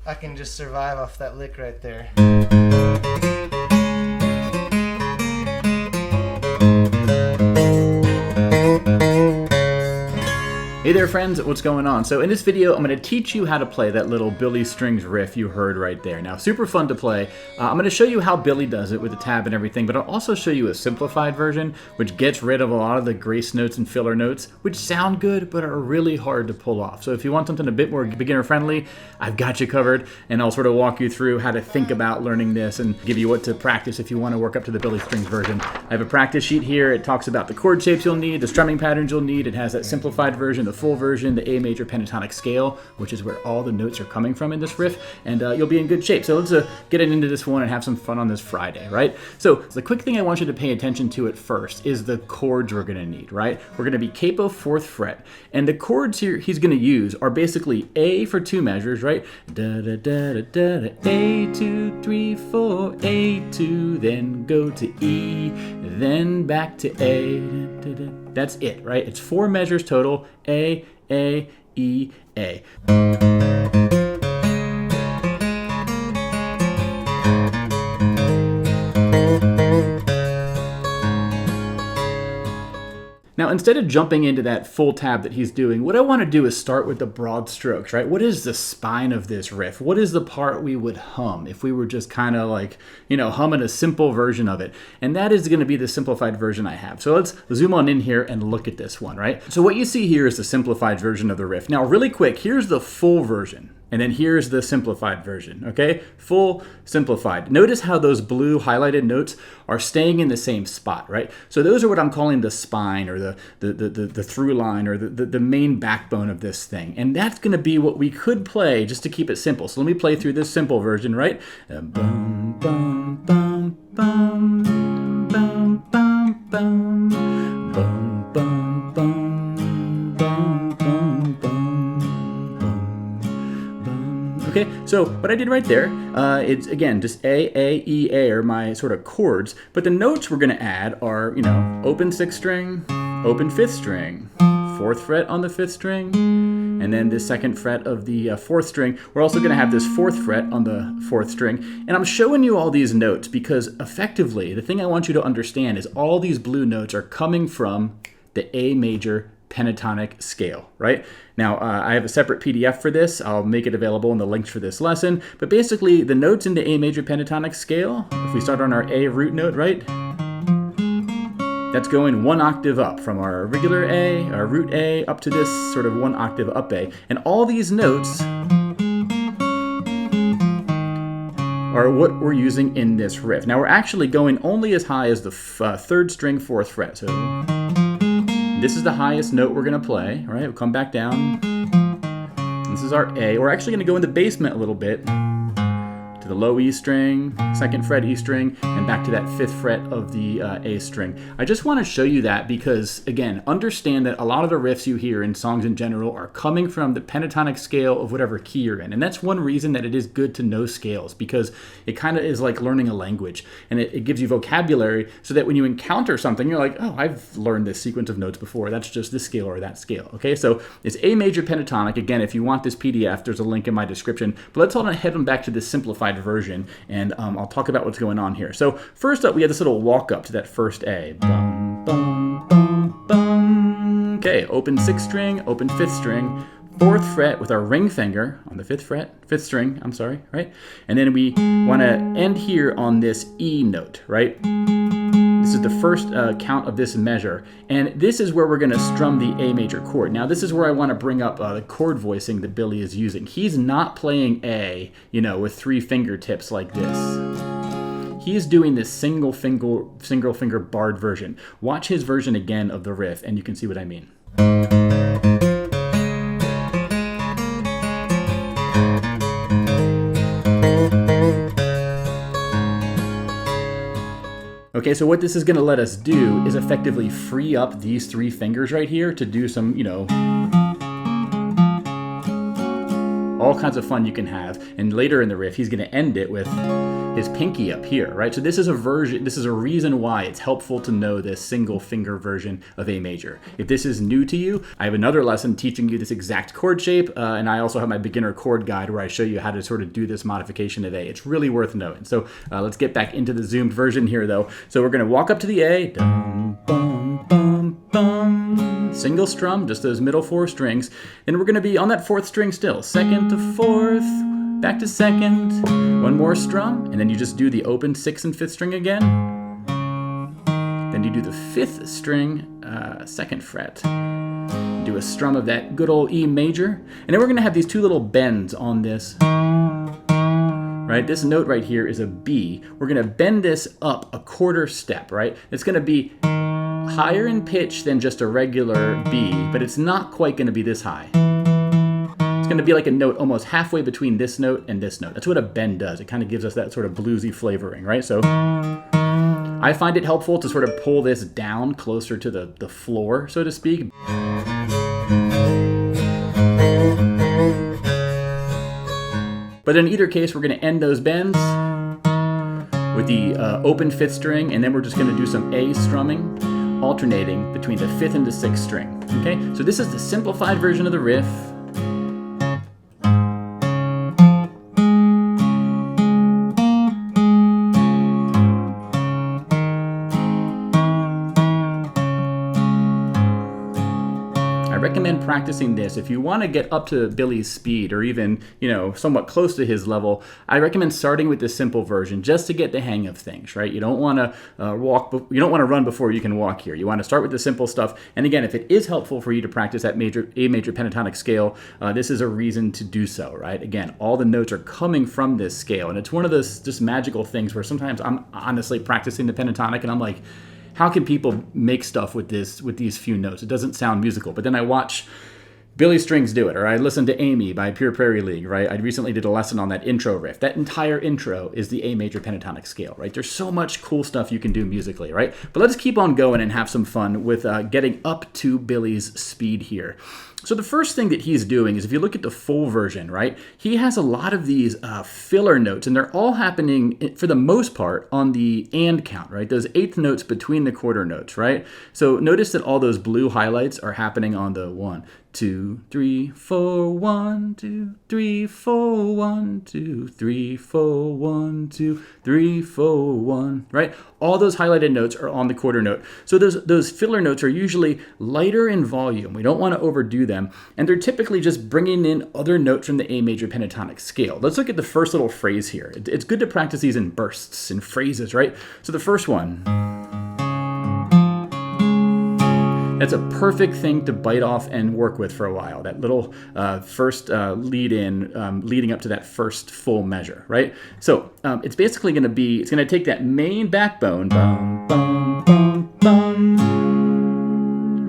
I can just survive off that lick right there. Hey there friends, what's going on? So in this video, I'm going to teach you how to play that little Billy Strings riff you heard right there. Now, super fun to play. I'm going to show you how Billy does it with the tab and everything, but I'll also show you a simplified version, which gets rid of a lot of the grace notes and filler notes, which sound good, but are really hard to pull off. So if you want something a bit more beginner friendly, I've got you covered, and I'll sort of walk you through how to think about learning this and give you what to practice if you want to work up to the Billy Strings version. I have a practice sheet here. It talks about the chord shapes you'll need, the strumming patterns you'll need. It has that simplified version, the full version, the A major pentatonic scale, which is where all the notes are coming from in this riff, and you'll be in good shape. So let's get into this one and have some fun on this Friday, right? So the quick thing I want you to pay attention to at first is the chords we're going to need, right? We're going to be capo 4th fret, and the chords here he's going to use are basically A for 2 measures, right? Da da da da da da, A 2 3 4, A 2, then go to E, then back to A. Da, da, da. That's it, right? It's 4 measures total. A, E, A. Now, instead of jumping into that full tab that he's doing, what I want to do is start with the broad strokes, right? What is the spine of this riff? What is the part we would hum if we were just kind of like, you know, humming a simple version of it? And that is going to be the simplified version I have. So let's zoom on in here and look at this one, right? So what you see here is the simplified version of the riff. Now, really quick, here's the full version. And then here's the simplified version, okay? Full simplified. Notice how those blue highlighted notes are staying in the same spot, right? So those are what I'm calling the spine, or the through line, or the main backbone of this thing. And that's gonna be what we could play just to keep it simple. So let me play through this simple version, right? Bum, bum, bum, bum, bum, bum, bum, bum, bum, bum, bum, bum, bum. Okay, so what I did right there, it's again just A, E, A are my sort of chords, but the notes we're gonna add are, you know, open 6th string, open 5th string, 4th fret on the 5th string, and then the 2nd fret of the 4th string. We're also gonna have this 4th fret on the 4th string, and I'm showing you all these notes because effectively, the thing I want you to understand is all these blue notes are coming from the A major pentatonic scale, right? Now, I have a separate PDF for this. I'll make it available in the links for this lesson. But basically, the notes in the A major pentatonic scale, if we start on our A root note, right? That's going 1 octave up from our regular A, our root A, up to this sort of 1 octave up A. And all these notes are what we're using in this riff. Now, we're actually going only as high as the 3rd string 4th fret. So this is the highest note we're going to play, right? We'll come back down. This is our A. We're actually going to go in the basement a little bit to the low E string, 2nd fret E string, and back to that 5th fret of the A string. I just want to show you that because, again, understand that a lot of the riffs you hear in songs in general are coming from the pentatonic scale of whatever key you're in. And that's one reason that it is good to know scales, because it kind of is like learning a language, and it gives you vocabulary so that when you encounter something, you're like, oh, I've learned this sequence of notes before. That's just this scale or that scale, okay? So it's A major pentatonic. Again, if you want this PDF, there's a link in my description. But let's hold on, head on back to this simplified version, and I'll talk about what's going on here. So first up, we have this little walk up to that first A. Bum, bum, bum, bum. Okay, open 6th string, open 5th string, 4th fret with our ring finger on the 5th fret, 5th string, I'm sorry, right? And then we want to end here on this E note, right? This is the first count of this measure, and this is where we're going to strum the A major chord. Now, this is where I want to bring up the chord voicing that Billy is using. He's not playing A, you know, with 3 fingertips like this. He is doing this single finger barred version. Watch his version again of the riff, and you can see what I mean. Okay, so what this is going to let us do is effectively free up these 3 fingers right here to do some, you know, all kinds of fun you can have. And later in the riff, he's going to end it with his pinky up here, right? So this is a version, this is a reason why it's helpful to know this single finger version of A major. If this is new to you, I have another lesson teaching you this exact chord shape, and I also have my beginner chord guide where I show you how to sort of do this modification of A. It's really worth knowing. So let's get back into the zoomed version here though. So we're going to walk up to the A, dum, bum, bum, bum, single strum, just those middle 4 strings. Then we're going to be on that 4th string still, 2nd to 4th, back to 2nd, 1 more strum, and then you just do the open 6th and 5th string again. Then you do the 5th string, 2nd fret. Do a strum of that good old E major. And then we're going to have these 2 little bends on this. Right, this note right here is a B. We're going to bend this up a 1/4 step, right? It's going to be higher in pitch than just a regular B, but it's not quite going to be this high. It's going to be like a note almost halfway between this note and this note. That's what a bend does. It kind of gives us that sort of bluesy flavoring, right? So I find it helpful to sort of pull this down closer to the floor, so to speak. But in either case, we're going to end those bends with the open 5th string, and then we're just going to do some A strumming, alternating between the 5th and the 6th string. Okay, so this is the simplified version of the riff. I recommend practicing this. If you want to get up to Billy's speed or even, somewhat close to his level, I recommend starting with the simple version just to get the hang of things, right? You don't want to run before you can walk here. You want to start with the simple stuff. And again, if it is helpful for you to practice that A major pentatonic scale, this is a reason to do so, right? Again, all the notes are coming from this scale. And it's one of those just magical things where sometimes I'm honestly practicing the pentatonic and I'm like, how can people make stuff with these few notes? It doesn't sound musical. But then I watch Billy Strings do it, or I listen to Amy by Pure Prairie League, right? I recently did a lesson on that intro riff. That entire intro is the A major pentatonic scale, right? There's so much cool stuff you can do musically, right? But let's keep on going and have some fun with getting up to Billy's speed here. So the first thing that he's doing is, if you look at the full version, right, he has a lot of these filler notes, and they're all happening, for the most part, on the and count, right? Those 8th notes between the quarter notes, right? So notice that all those blue highlights are happening on the 1, 2, 3, 4, 1, 2, 3, 4, 1, 2, 3, 4, 1, 2, 3, 4, 1, right? All those highlighted notes are on the quarter note. So those filler notes are usually lighter in volume. We don't want to overdo them. And they're typically just bringing in other notes from the A major pentatonic scale. Let's look at the first little phrase here. It's good to practice these in bursts, in phrases, right? So the first one, that's a perfect thing to bite off and work with for a while. That little first lead in, leading up to that first full measure, right? So it's basically going to be, it's going to take that main backbone, bum, bum, bum, bum,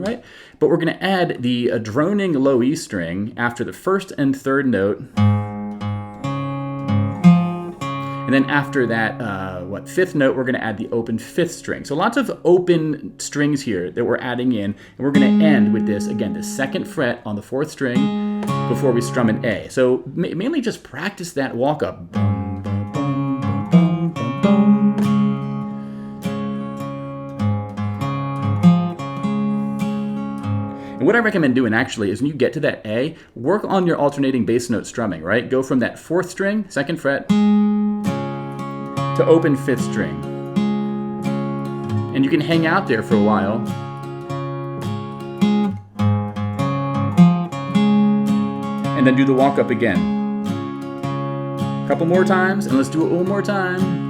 right? But we're going to add the droning low E string after the 1st and 3rd note. And then after that, 5th note, we're going to add the open 5th string. So lots of open strings here that we're adding in. And we're going to end with this, again, the 2nd fret on the 4th string before we strum an A. So mainly just practice that walk up. Bum, bum, bum, bum, bum, bum. And what I recommend doing actually is when you get to that A, work on your alternating bass note strumming, right? Go from that 4th string, 2nd fret, to open 5th string. And you can hang out there for a while. And then do the walk up again. A couple more times, and let's do it one more time.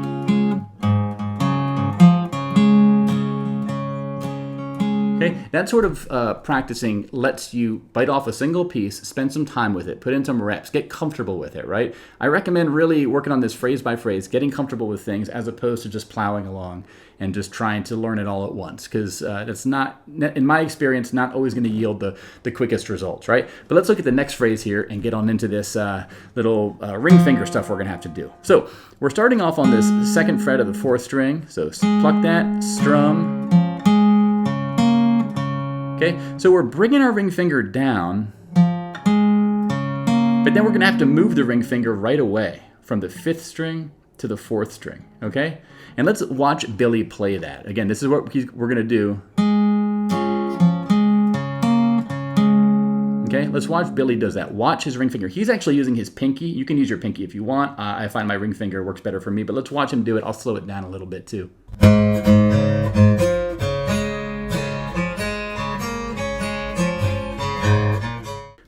Okay, that sort of practicing lets you bite off a single piece, spend some time with it, put in some reps, get comfortable with it, right? I recommend really working on this phrase by phrase, getting comfortable with things as opposed to just plowing along and just trying to learn it all at once, because that's not, in my experience, not always going to yield the quickest results, right? But let's look at the next phrase here and get on into this little ring finger stuff we're going to have to do. So we're starting off on this 2nd fret of the 4th string, so pluck that, strum. Okay, so we're bringing our ring finger down, But then we're going to have to move the ring finger right away from the 5th string to the 4th string, okay? And let's watch Billy play that. Again, this is what we're going to do. Okay, let's watch Billy does that. Watch his ring finger. He's actually using his pinky. You can use your pinky if you want. I find my ring finger works better for me, but let's watch him do it. I'll slow it down a little bit too.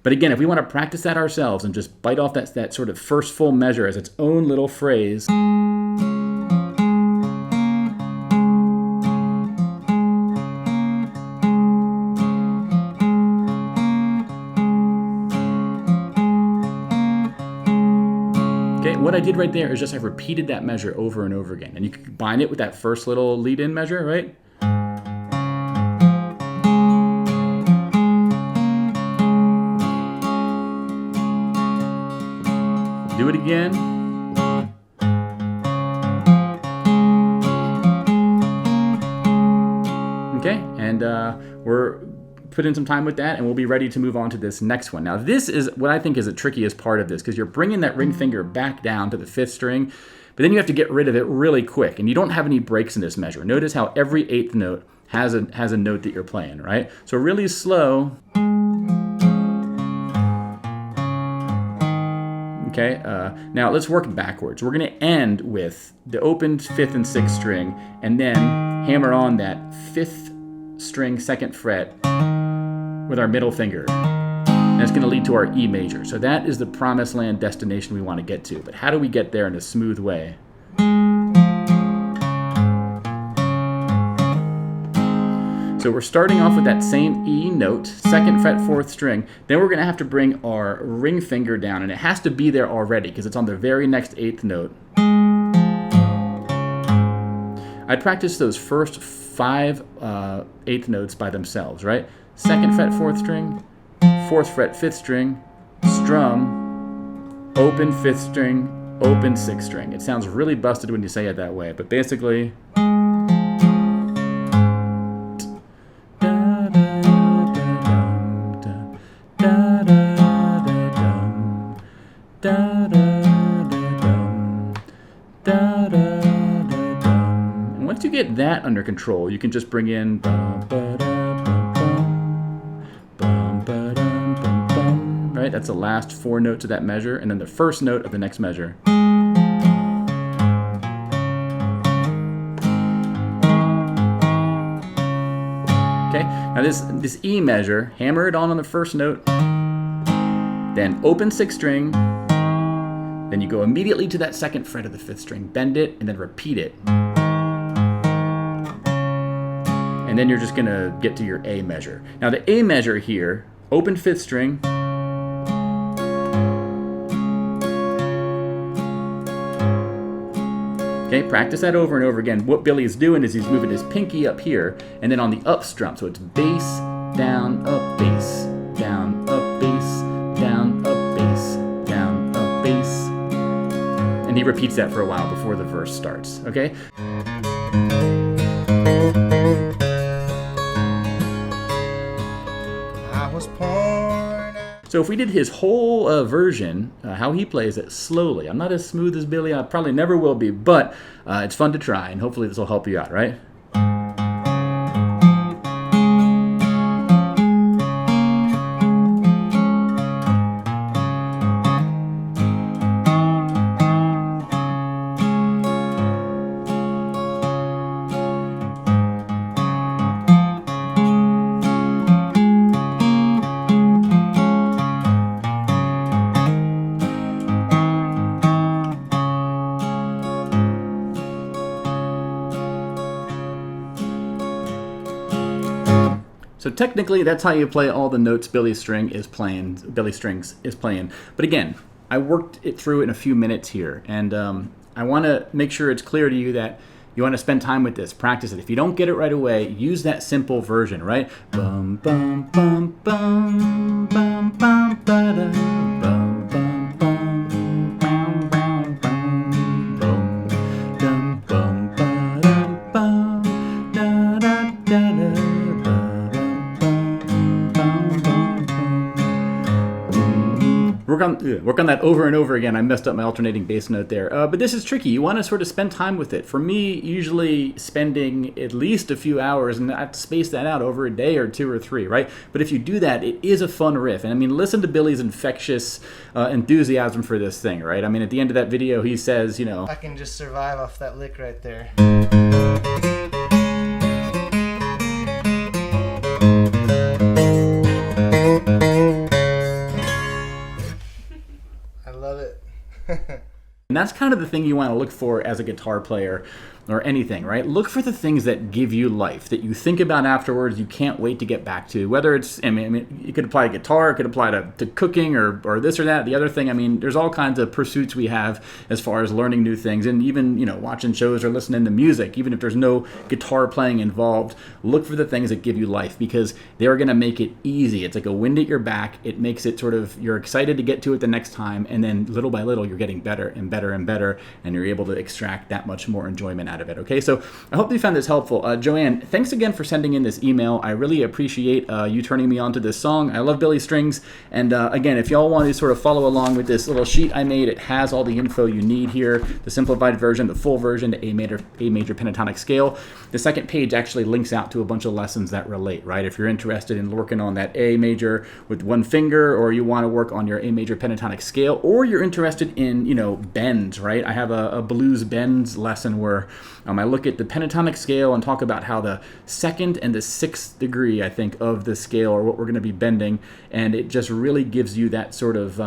But again, if we want to practice that ourselves and just bite off that sort of first full measure as its own little phrase. What I did right there is just I've repeated that measure over and over again. And you can combine it with that first little lead-in measure, right? Do it again. Okay, and we're put in some time with that, and we'll be ready to move on to this next one. Now, this is what I think is the trickiest part of this, because you're bringing that ring finger back down to the 5th string, but then you have to get rid of it really quick, and you don't have any breaks in this measure. Notice how every 8th note has a note that you're playing, right? So really slow. Okay, now let's work backwards. We're going to end with the opened 5th and 6th string, and then hammer on that 5th string 2nd fret with our middle finger. And it's going to lead to our E major. So that is the promised land destination we want to get to. But how do we get there in a smooth way? So we're starting off with that same E note, 2nd fret 4th string. Then we're going to have to bring our ring finger down, and it has to be there already because it's on the very next 8th note. I'd practice those first 5 8th notes by themselves, right? 2nd fret 4th string, 4th fret 5th string, strum, open 5th string, open 6th string. It sounds really busted when you say it that way, but basically... And once you get that under control, you can just bring in... Right? That's the last 4 notes of that measure, and then the first note of the next measure. Okay, now this E measure, hammer it on the first note, then open 6th string, then you go immediately to that 2nd fret of the 5th string, bend it, and then repeat it. And then you're just gonna get to your A measure. Now the A measure here, open 5th string, okay, practice that over and over again. What Billy is doing is he's moving his pinky up here, and then on the up strum. So it's bass, down, up, bass, down, up, bass, down, up, bass, down, up, bass. And he repeats that for a while before the verse starts, okay? I was born. So if we did his whole version, how he plays it slowly. I'm not as smooth as Billy, I probably never will be, but it's fun to try, and hopefully this will help you out, right? So technically, that's how you play all the notes Billy Strings is playing. But again, I worked it through in a few minutes here, and I want to make sure it's clear to you that you want to spend time with this, practice it. If you don't get it right away, use that simple version, right? Bum bum bum bum bum bum ba-da, bum bum bum bum bum bum bum dum bum ba-dum bum da da da da. that over and over again. I messed up my alternating bass note there. But this is tricky. You want to sort of spend time with it. For me, usually spending at least a few hours, and I have to space that out over a day or 2 or 3, right? But if you do that, it is a fun riff. And I mean, listen to Billy's infectious enthusiasm for this thing, right? I mean, at the end of that video, he says, you know, I can just survive off that lick right there. I love it. and that's kind of the thing you want to look for as a guitar player or anything, right? Look for the things that give you life, that you think about afterwards, you can't wait to get back to. Whether it's, I mean you could apply to guitar, it could apply to cooking or this or that. The other thing, I mean, there's all kinds of pursuits we have as far as learning new things, and even, you know, watching shows or listening to music, even if there's no guitar playing involved, look for the things that give you life, because they're going to make it easy. It's like a wind at your back. It makes it sort of, you're excited to get to it the next time, and then little by little, you're getting better and better and better, and you're able to extract that much more enjoyment out of it. Okay, so I hope you found this helpful. JoAnn, thanks again for sending in this email. I really appreciate you turning me on to this song. I love Billy Strings, and again, if y'all want to sort of follow along with this little sheet I made, it has all the info you need here, the simplified version, the full version, the A major pentatonic scale. The second page actually links out to a bunch of lessons that relate, right? If you're interested in working on that A major with one finger, or you want to work on your A major pentatonic scale, or you're interested in, you know, bends, right? I have a blues bends lesson where I look at the pentatonic scale and talk about how the 2nd and the 6th degree, I think, of the scale are what we're going to be bending, and it just really gives you that sort of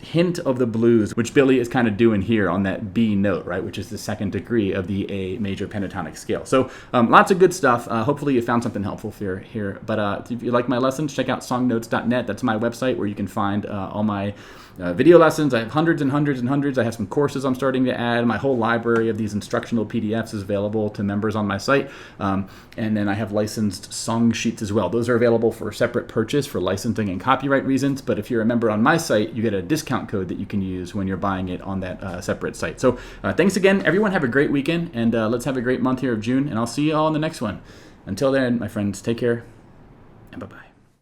hint of the blues, which Billy is kind of doing here on that B note, right, which is the 2nd degree of the A major pentatonic scale. So lots of good stuff. Hopefully you found something helpful for here. But if you like my lessons, check out songnotes.net. That's my website where you can find all my video lessons. I have hundreds and hundreds and hundreds. I have some courses I'm starting to add. My whole library of these instructional PDFs is available to members on my site. And then I have licensed song sheets as well. Those are available for separate purchase for licensing and copyright reasons. But if you're a member on my site, you get a discount code that you can use when you're buying it on that separate site. So thanks again, everyone. Have a great weekend, and let's have a great month here of June. And I'll see you all in the next one. Until then, my friends, take care, and bye-bye.